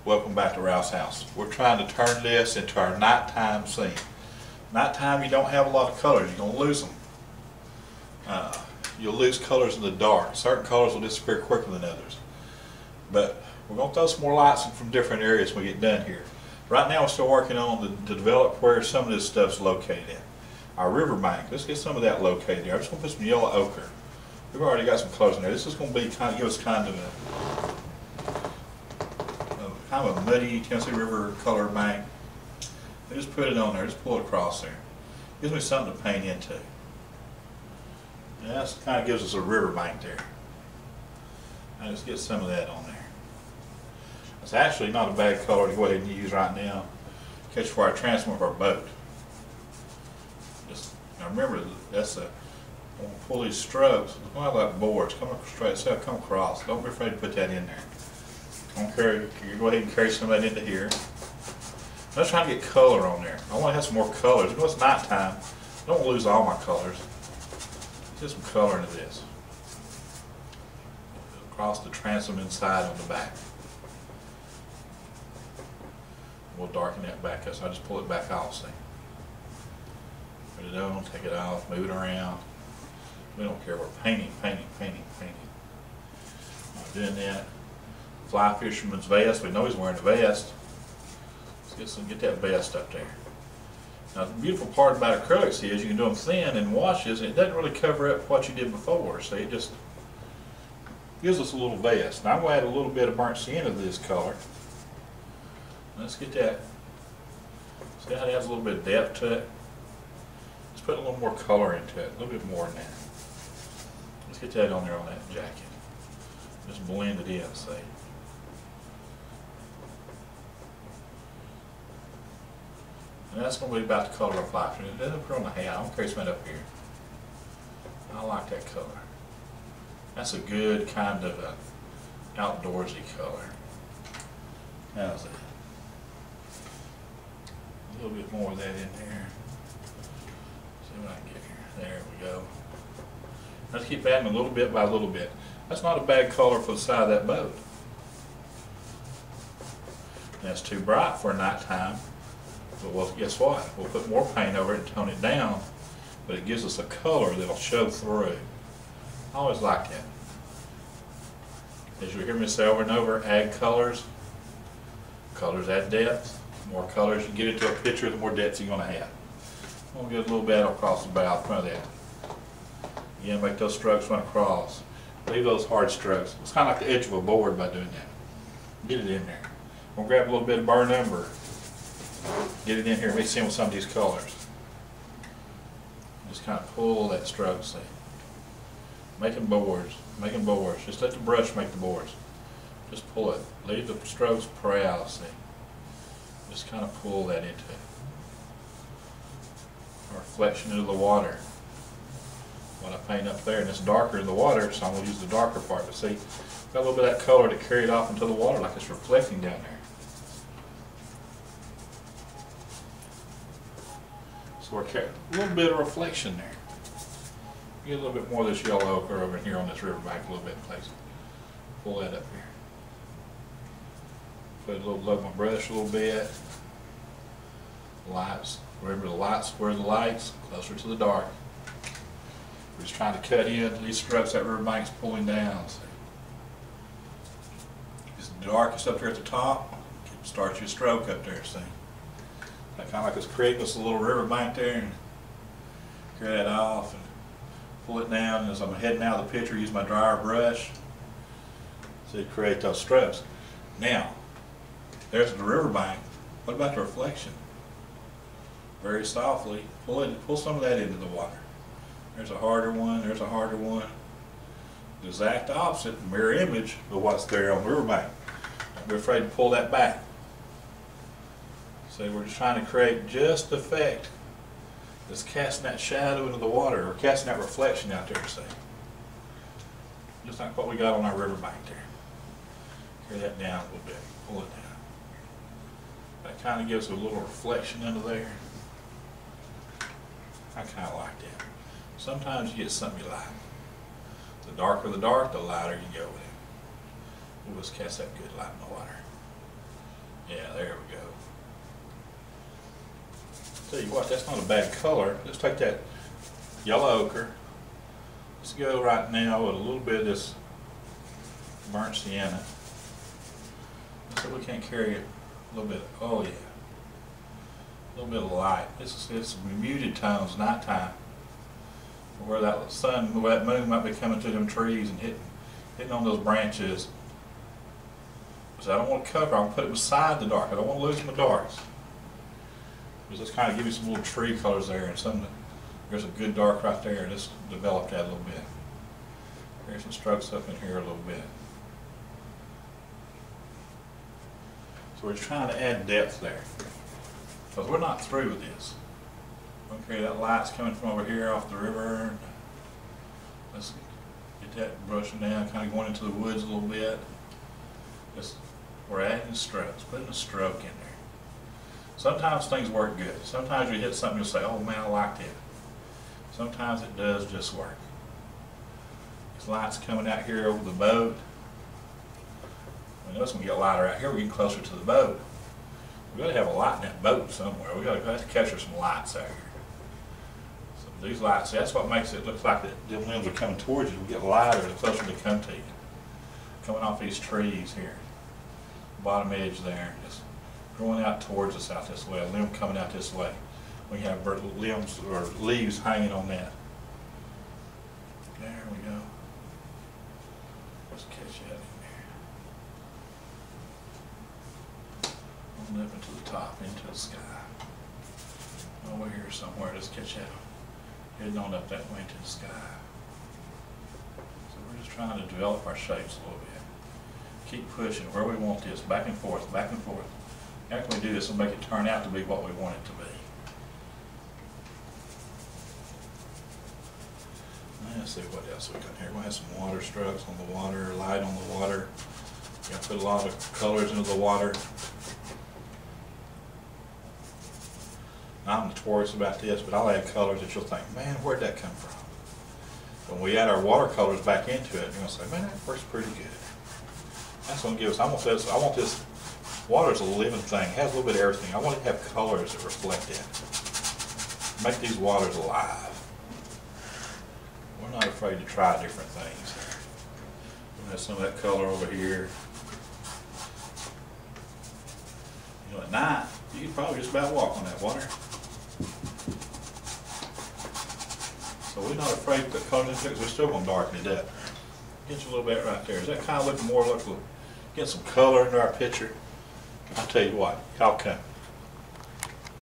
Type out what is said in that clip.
Welcome back to Ralph's house. We're trying to turn this into our nighttime scene. Nighttime, you don't have a lot of colors. You're going to lose them. You'll lose colors in the dark. Certain colors will disappear quicker than others. But we're going to throw some more lights in from different areas when we get done here. Right now we're still working on to develop where some of this stuff's located at. Our riverbank, let's get some of that located there. I'm just going to put some yellow ochre. We've already got some colors in there. This is going to be give us kind of a muddy Tennessee River color bank. I just put it on there, just pull it across there. Gives me something to paint into. And that kind of gives us a river bank there. I just get some of that on there. It's actually not a bad color to go ahead and use right now. Catch for our transport of our boat. Just now remember, that's when we pull these strokes, it's going to have like boards. Come straight, so come across. Don't be afraid to put that in there. You go ahead and carry some of that into here. I'm just trying to get color on there. I want to have some more colors. Because it's nighttime, I don't want to lose all my colors. Get some color into this. Across the transom inside on the back. We'll darken that back up, so I just pull it back off, see. Put it on, take it off, move it around. We don't care. We're painting. I'm doing that. Fly fisherman's vest. We know he's wearing a vest. Let's get that vest up there. Now the beautiful part about acrylics is you can do them thin and washes, and it doesn't really cover up what you did before. So it just gives us a little vest. Now I'm going to add a little bit of burnt sienna to this color. Let's get that. See how it has a little bit of depth to it? Let's put a little more color into it, a little bit more than that. Let's get that on there on that jacket. Just blend it in, see. And that's going to be about the color of life. It doesn't put on the hat. I don't care if it's made up here. I like that color. That's a good kind of outdoorsy color. How's that? A little bit more of that in there. See what I can get here. There we go. Let's keep adding a little bit by little bit. That's not a bad color for the side of that boat. That's too bright for nighttime. But well, guess what? We'll put more paint over it and tone it down, but it gives us a color that'll show through. I always like that. As you hear me say over and over, add colors. Colors add depth. The more colors you get into a picture, the more depth you're going to have. I'm going to get a little bit across the bow in front of that. Again, make those strokes run across. Leave those hard strokes. It's kind of like the edge of a board by doing that. Get it in there. I'm going to grab a little bit of burnt umber. Get it in here, mix in with some of these colors. Just kind of pull that stroke, see. Making boards. Just let the brush make the boards. Just pull it. Leave the strokes proud, see. Just kind of pull that into it. A reflection into the water. What I paint up there, and it's darker in the water, so I'm going to use the darker part. But see, got a little bit of that color to carry it off into the water like it's reflecting down there. So we're a little bit of reflection there. Get a little bit more of this yellow ochre over here on this riverbank, a little bit in place. Pull that up here. Put a little below my brush a little bit. Lights. Remember the lights, where the lights, closer to the dark. We're just trying to cut in these strokes that riverbank's pulling down. See? It's darkest up there at the top. Start your stroke up there, see? Kind of like it's creating us a little riverbank there, and clear that off and pull it down. And as I'm heading out of the picture, use my dryer brush to create those strokes. Now, there's the riverbank. What about the reflection? Very softly, pull some of that into the water. There's a harder one. There's a harder one. The exact opposite, mirror image of what's there on the riverbank. Don't be afraid to pull that back. So we're just trying to create just the effect that's casting that shadow into the water, or casting that reflection out there, say. Just like what we got on our riverbank there. Carry that down a little bit, pull it down. That kind of gives a little reflection into there. I kind of like that. Sometimes you get something you like. The darker the dark, the lighter you go with it. We'll just cast that good light in the water. Yeah, there we go. Tell you what, that's not a bad color. Let's take that yellow ochre. Let's go right now with a little bit of this burnt sienna. Let's see if we can't carry it a little bit. Oh yeah. A little bit of light. It's muted tones, nighttime. Where that sun, where that moon might be coming through them trees and hitting on those branches. So I don't want to cover, I want to put it beside the dark. I don't want to lose my darks. Just kind of give you some little tree colors there, and there's a good dark right there. Just develop that a little bit. Here's some strokes up in here a little bit. So we're trying to add depth there, because we're not through with this. Okay, that light's coming from over here off the river. Let's get that brushing down, kind of going into the woods a little bit. We're adding strokes, putting a stroke in there. Sometimes things work good. Sometimes you hit something, you'll say, oh man, I liked it. Sometimes it does just work. This light's coming out here over the boat. Notice when we get lighter out here, we're getting closer to the boat. We've got to have a light in that boat somewhere. We've got to have to capture some lights out here. So these lights, that's what makes it look like the limbs are coming towards you. We get lighter the closer they come to you. Coming off these trees here. Bottom edge there. Just growing out towards us out this way. A limb coming out this way. We have limbs or leaves hanging on that. There we go. Let's catch that in there. On up into the top, into the sky. Over here somewhere, let's catch that. Heading on up that way into the sky. So we're just trying to develop our shapes a little bit. Keep pushing where we want this, back and forth, back and forth. How can we do this and make it turn out to be what we want it to be? Let's see what else we got here. We'll have some water strokes on the water, light on the water. We're going to put a lot of colors into the water. I'm notorious about this, but I'll add colors that you'll think, man, where'd that come from? When we add our watercolors back into it, you're going to say, man, that works pretty good. That's going to give us, I want this water's a living thing. It has a little bit of everything. I want it to have colors that reflect it. Make these waters alive. We're not afraid to try different things. We'll have some of that color over here. You know, at night, you can probably just about walk on that water. So we're not afraid to put colors in it, because we're still going to darken it up. Get you a little bit right there. Is that kind of looking more like, get some color into our picture? I'll tell you what, y'all come.